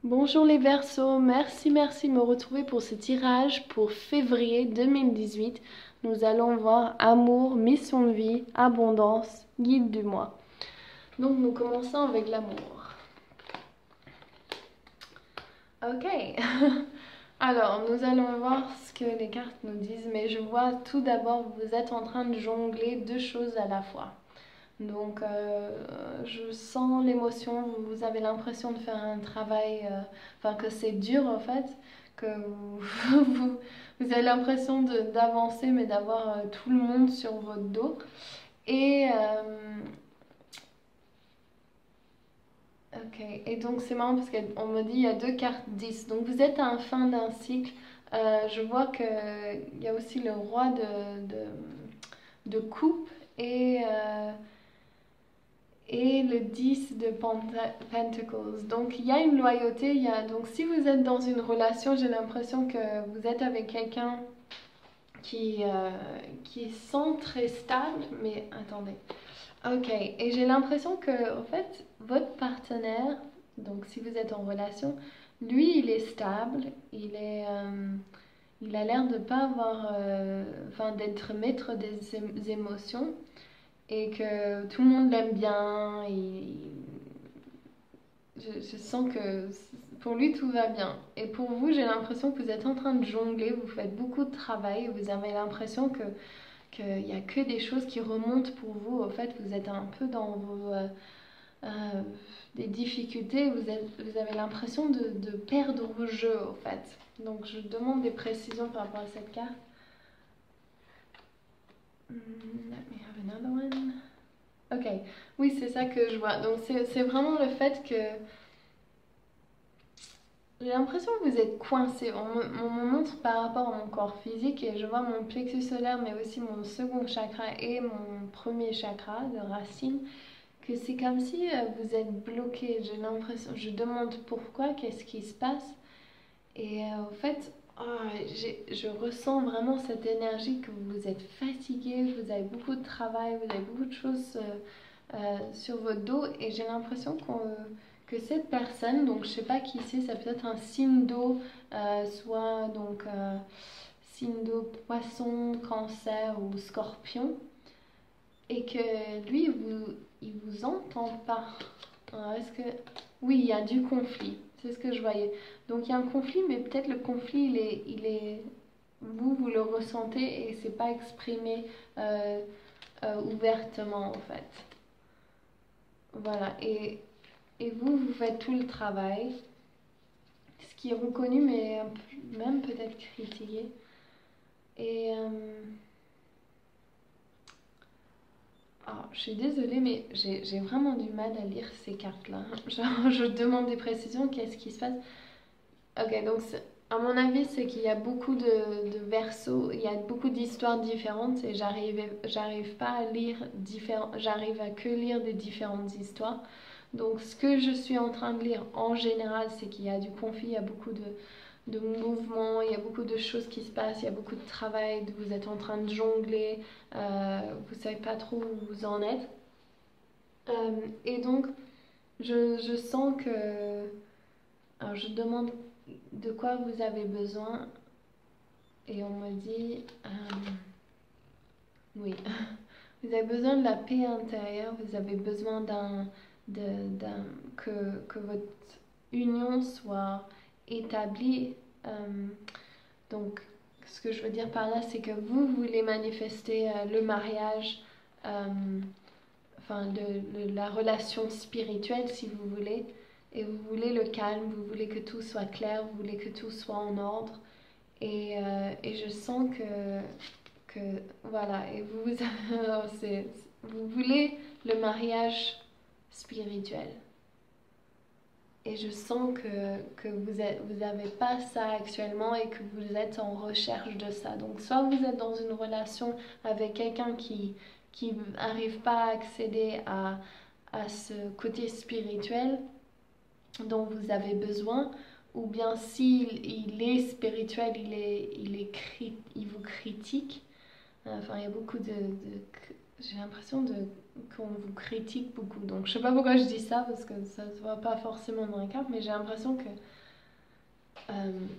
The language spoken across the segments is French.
Bonjour les Verseaux, merci de me retrouver pour ce tirage pour février 2018. Nous allons voir amour, mission de vie, abondance, guide du mois. Donc nous commençons avec l'amour. Ok, alors nous allons voir ce que les cartes nous disent, mais je vois tout d'abord vous êtes en train de jongler deux choses à la fois. Donc, je sens l'émotion, vous avez l'impression de faire un travail, enfin que c'est dur en fait, que vous avez l'impression d'avancer mais d'avoir tout le monde sur votre dos. Et, ok, et donc c'est marrant parce qu'on me dit il y a deux cartes 10, donc vous êtes à la fin d'un cycle. Je vois qu'il y a aussi le roi de coupe et le 10 de Pentacles. Donc il y a une loyauté, donc si vous êtes dans une relation, j'ai l'impression que vous êtes avec quelqu'un qui sent très stable, mais attendez. Ok, et j'ai l'impression que en fait, votre partenaire, donc si vous êtes en relation, lui il est stable, il a l'air de pas avoir, enfin d'être maître des émotions et que tout le monde l'aime bien et je sens que pour lui tout va bien. Et pour vous, j'ai l'impression que vous êtes en train de jongler, vous faites beaucoup de travail, vous avez l'impression qu'il n'y a que des choses qui remontent pour vous. En fait, vous êtes un peu dans euh, des difficultés, vous avez l'impression de perdre au jeu en fait. Donc je demande des précisions par rapport à cette carte. Let me have another one. Ok, oui, c'est ça que je vois. Donc, c'est vraiment le fait que j'ai l'impression que vous êtes coincé. On me montre par rapport à mon corps physique et je vois mon plexus solaire, mais aussi mon second chakra et mon premier chakra de racine, que c'est comme si vous êtes bloqué. J'ai l'impression, je demande pourquoi, qu'est-ce qui se passe. Et en fait, je ressens vraiment cette énergie que vous êtes fatigué, vous avez beaucoup de travail, vous avez beaucoup de choses sur votre dos et j'ai l'impression que cette personne, donc je sais pas qui c'est, ça peut être un signe d'eau, soit donc signe d'eau poisson, cancer ou scorpion, et que lui il vous entend pas. Alors, est-ce que oui, il y a du conflit, c'est ce que je voyais. Donc il y a un conflit, mais peut-être le conflit il est vous le ressentez et c'est pas exprimé ouvertement en fait. Voilà, et vous faites tout le travail, ce qui est reconnu, mais même peut-être critiqué. Et je suis désolée, mais j'ai vraiment du mal à lire ces cartes-là. Genre, je demande des précisions, qu'est-ce qui se passe? Ok, donc à mon avis, c'est qu'il y a beaucoup de versos, il y a beaucoup d'histoires différentes et j'arrive pas à lire j'arrive à que lire des différentes histoires. Donc ce que je suis en train de lire en général, c'est qu'il y a du conflit, il y a beaucoup de mouvements, il y a beaucoup de choses qui se passent, il y a beaucoup de travail, vous êtes en train de jongler, vous savez pas trop où vous en êtes. Et donc je sens que... Alors je demande de quoi vous avez besoin et on me dit oui, vous avez besoin de la paix intérieure, vous avez besoin que votre union soit établie. Donc ce que je veux dire par là, c'est que vous voulez manifester le mariage, enfin la relation spirituelle si vous voulez, et vous voulez le calme, vous voulez que tout soit clair, vous voulez que tout soit en ordre. Et je sens que voilà, et vous voulez le mariage spirituel. Et je sens que vous n'avez pas ça actuellement et que vous êtes en recherche de ça. Donc soit vous êtes dans une relation avec quelqu'un qui n'arrive pas à accéder à ce côté spirituel dont vous avez besoin, ou bien s'il est spirituel, il vous critique. Enfin, il y a beaucoup j'ai l'impression qu'on vous critique beaucoup. Donc je sais pas pourquoi je dis ça, parce que ça se voit pas forcément dans les cartes, mais j'ai l'impression que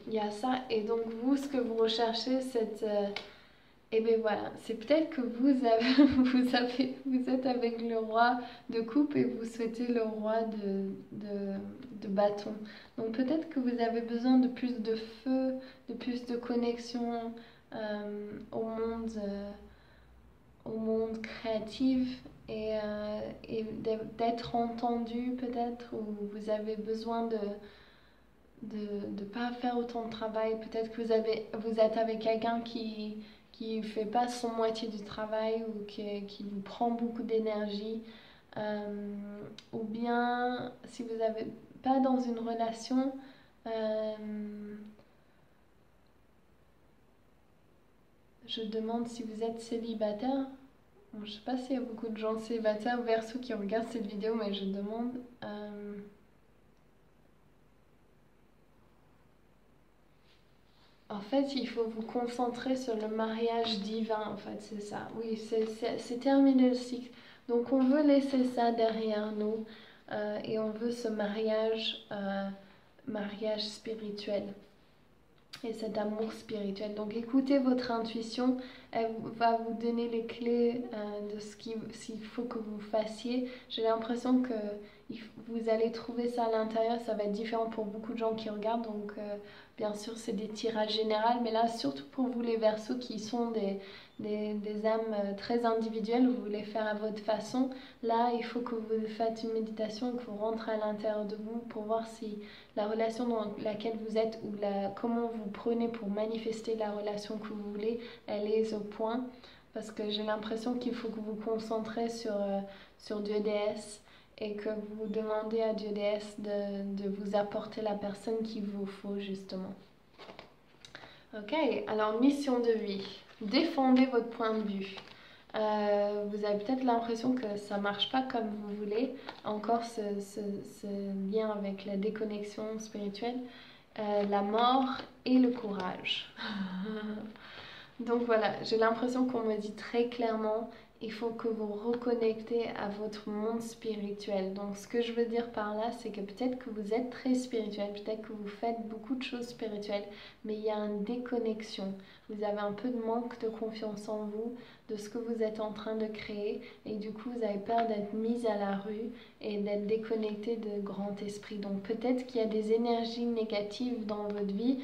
il y a ça. Et donc vous, ce que vous recherchez, c'est... et bien voilà, c'est peut-être que vous êtes avec le roi de coupe et vous souhaitez le roi de bâton. Donc peut-être que vous avez besoin de plus de feu, de plus de connexion au monde créatif et d'être entendu peut-être, ou vous avez besoin de pas faire autant de travail. Peut-être que vous êtes avec quelqu'un qui fait pas son moitié du travail ou qui vous prend beaucoup d'énergie. Ou bien si vous n'avez pas dans une relation, euh, je demande si vous êtes célibataire. Bon, je sais pas s'il y a beaucoup de gens célibataires verso qui regardent cette vidéo, mais je demande. En fait, il faut vous concentrer sur le mariage divin, en fait, c'est ça. Oui, c'est terminé le cycle. Donc on veut laisser ça derrière nous et on veut ce mariage spirituel et cet amour spirituel. Donc écoutez votre intuition, elle va vous donner les clés de s'il faut que vous fassiez. J'ai l'impression que vous allez trouver ça à l'intérieur, ça va être différent pour beaucoup de gens qui regardent. Donc bien sûr c'est des tirages généraux, mais là surtout pour vous les Verseaux qui sont des âmes très individuelles, vous voulez faire à votre façon. Là il faut que vous faites une méditation, que vous rentrez à l'intérieur de vous pour voir si la relation dans laquelle vous êtes ou comment vous prenez pour manifester la relation que vous voulez, elle est au point. Parce que j'ai l'impression qu'il faut que vous vous concentrez sur Dieu déesse et que vous demandez à Dieu déesse de vous apporter la personne qu'il vous faut justement. Ok, alors mission de vie. Défendez votre point de vue. Vous avez peut-être l'impression que ça marche pas comme vous voulez. Encore ce lien avec la déconnexion spirituelle, la mort et le courage. Donc voilà, j'ai l'impression qu'on me dit très clairement, il faut que vous reconnectez à votre monde spirituel. Donc ce que je veux dire par là, c'est que peut-être que vous êtes très spirituel, peut-être que vous faites beaucoup de choses spirituelles, mais il y a une déconnexion. Vous avez un peu de manque de confiance en vous, de ce que vous êtes en train de créer, et du coup vous avez peur d'être mise à la rue et d'être déconnecté de grand esprit. Donc peut-être qu'il y a des énergies négatives dans votre vie.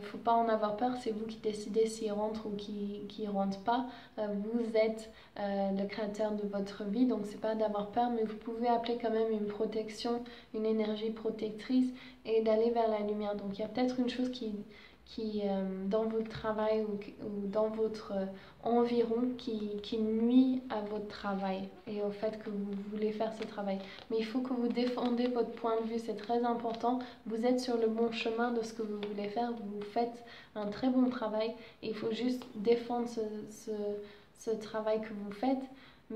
Faut pas en avoir peur, c'est vous qui décidez s'ils rentrent ou qui rentrent pas. Vous êtes le créateur de votre vie, donc c'est pas d'avoir peur, mais vous pouvez appeler quand même une protection, une énergie protectrice et d'aller vers la lumière. Donc il y a peut-être une chose qui dans votre travail ou dans votre environ qui nuit à votre travail et au fait que vous voulez faire ce travail. Mais il faut que vous défendez votre point de vue, c'est très important. Vous êtes sur le bon chemin de ce que vous voulez faire, vous faites un très bon travail et il faut juste défendre ce travail que vous faites.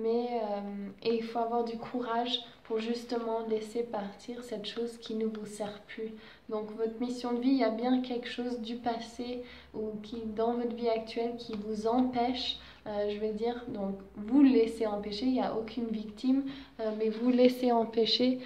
Et il faut avoir du courage pour justement laisser partir cette chose qui ne vous sert plus. Donc votre mission de vie, il y a bien quelque chose du passé ou qui dans votre vie actuelle qui vous empêche, je vais dire, donc vous laissez empêcher, il n'y a aucune victime, mais vous laissez empêcher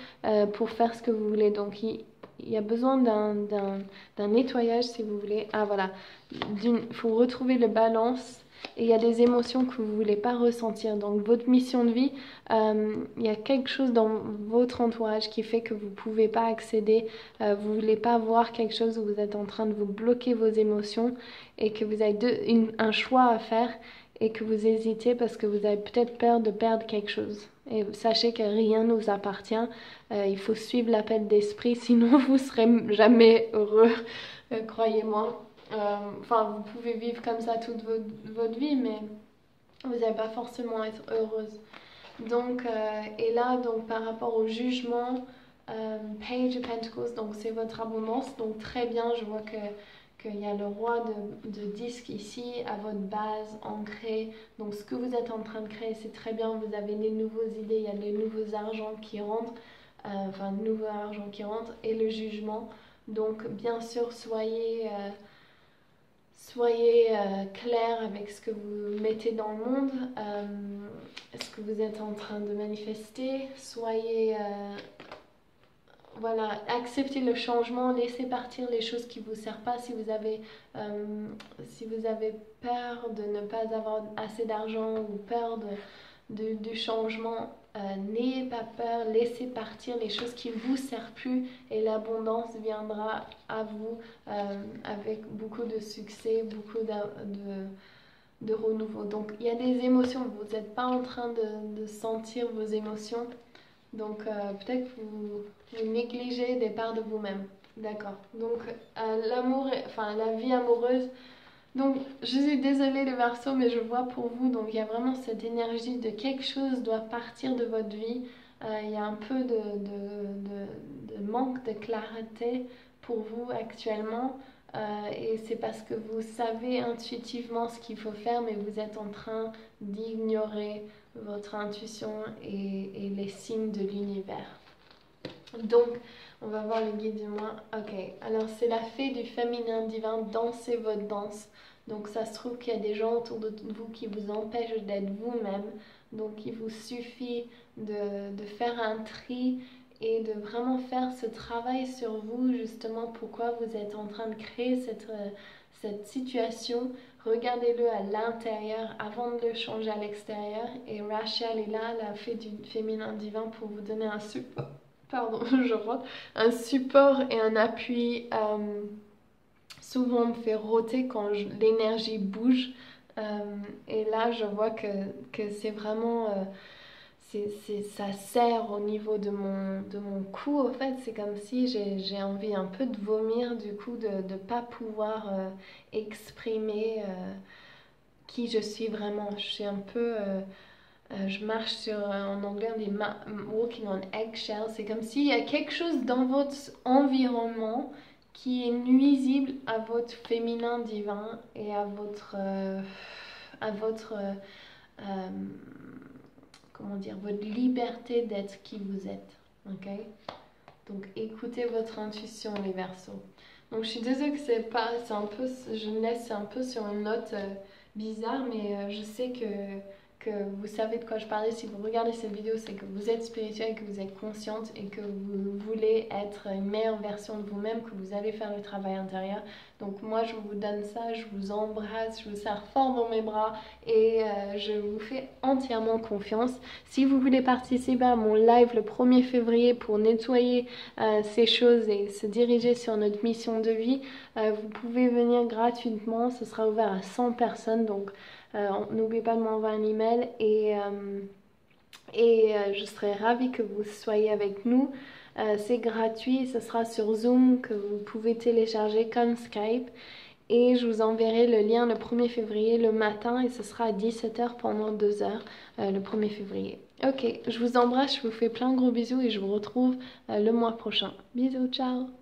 pour faire ce que vous voulez. Donc il y a besoin d'un nettoyage si vous voulez. Ah voilà, il faut retrouver le balance. Et il y a des émotions que vous ne voulez pas ressentir. Donc votre mission de vie, il y a quelque chose dans votre entourage qui fait que vous ne pouvez pas accéder, vous ne voulez pas voir quelque chose où vous êtes en train de vous bloquer vos émotions et que vous avez un choix à faire et que vous hésitez parce que vous avez peut-être peur de perdre quelque chose. Et sachez que rien ne nous appartient, il faut suivre l'appel d'esprit, sinon vous ne serez jamais heureux, croyez-moi. Enfin, vous pouvez vivre comme ça toute votre vie, mais vous n'allez pas forcément être heureuse. Donc, et là, donc par rapport au jugement, Page of Pentacles, donc c'est votre abondance. Donc très bien, je vois qu'il y a le roi de disques ici à votre base ancrée. Donc ce que vous êtes en train de créer, c'est très bien. Vous avez les nouvelles idées, il y a les nouveaux argents qui rentrent, enfin nouveau argent qui rentre et le jugement. Donc bien sûr, Soyez clair avec ce que vous mettez dans le monde, ce que vous êtes en train de manifester. Soyez, voilà, acceptez le changement, laissez partir les choses qui ne vous servent pas. Si vous avez peur de ne pas avoir assez d'argent ou peur du changement, n'ayez pas peur, laissez partir les choses qui ne vous servent plus et l'abondance viendra à vous avec beaucoup de succès, beaucoup de renouveau. Donc il y a des émotions, vous n'êtes pas en train de sentir vos émotions, donc peut-être que vous négligez des parts de vous-même. D'accord. Donc la vie amoureuse. Donc, je suis désolée les Verseaux, mais je vois pour vous, donc il y a vraiment cette énergie de quelque chose doit partir de votre vie. Il y a un peu de manque de clarté pour vous actuellement. Et c'est parce que vous savez intuitivement ce qu'il faut faire, mais vous êtes en train d'ignorer votre intuition et les signes de l'univers. Donc, on va voir le guide du mois. Ok, alors c'est la fée du féminin divin, dansez votre danse. Donc ça se trouve qu'il y a des gens autour de vous qui vous empêchent d'être vous-même. Donc il vous suffit de faire un tri et de vraiment faire ce travail sur vous, justement pourquoi vous êtes en train de créer cette situation. Regardez-le à l'intérieur avant de le changer à l'extérieur. Et Rachel est là, la fée du féminin divin, pour vous donner un support. Pardon, je rote. Un support et un appui. Souvent, on me fait roter quand l'énergie bouge. Et là, je vois que c'est vraiment... ça serre au niveau de mon cou. En fait, c'est comme si j'ai envie un peu de vomir, du coup, de ne pas pouvoir exprimer qui je suis vraiment. Je suis un peu... je marche sur, en anglais on dit walking on eggshell. C'est comme s'il y a quelque chose dans votre environnement qui est nuisible à votre féminin divin et à votre comment dire, votre liberté d'être qui vous êtes. Ok? Donc écoutez votre intuition, les Verseaux. Donc je suis désolée que c'est un peu, je me laisse un peu sur une note bizarre, mais je sais que vous savez de quoi je parlais. Si vous regardez cette vidéo, c'est que vous êtes spirituel, que vous êtes consciente et que vous voulez être une meilleure version de vous-même, que vous allez faire le travail intérieur. Donc moi, je vous donne ça, je vous embrasse, je vous serre fort dans mes bras et je vous fais entièrement confiance. Si vous voulez participer à mon live le 1er février pour nettoyer ces choses et se diriger sur notre mission de vie, vous pouvez venir gratuitement. Ce sera ouvert à 100 personnes, donc n'oubliez pas de m'envoyer un email et je serai ravie que vous soyez avec nous. C'est gratuit, ce sera sur Zoom que vous pouvez télécharger comme Skype. Et je vous enverrai le lien le 1er février le matin et ce sera à 17h pendant 2 heures le 1er février. Ok, je vous embrasse, je vous fais plein de gros bisous et je vous retrouve le mois prochain. Bisous, ciao!